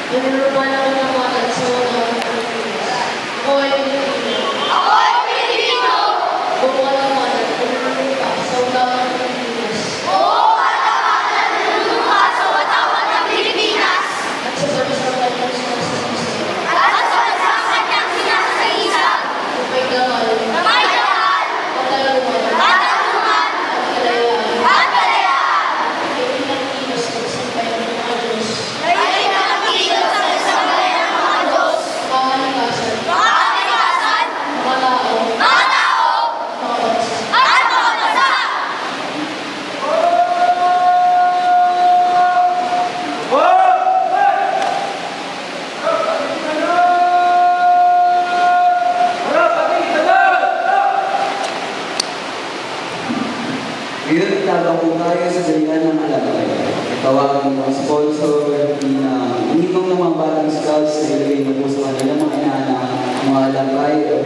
Inulupan ako ng mga nagsama ng Pilipinas. Ako ay Pilipino. Ako ay Pilipino! Buong naman at pinululupa sa utawan ng Pilipinas. Buong naman at pinululupa sa utawan ng Pilipinas. At sa bansang kanyang sinasagisa. At sa bansang kanyang sinasagisa. May dangal. May dangal. Katalungan. Katalungan. At kalayaan. At kalayaan. Ay pinagkilos ng sampayan ng mga Diyos. Ngayon, itabang po tayo sa dalihan ng alakay. Tawagin ng mga sponsor, hindi kong mga batang scouts na ilagay na po sa kanilang mga inaanak, mga alakay o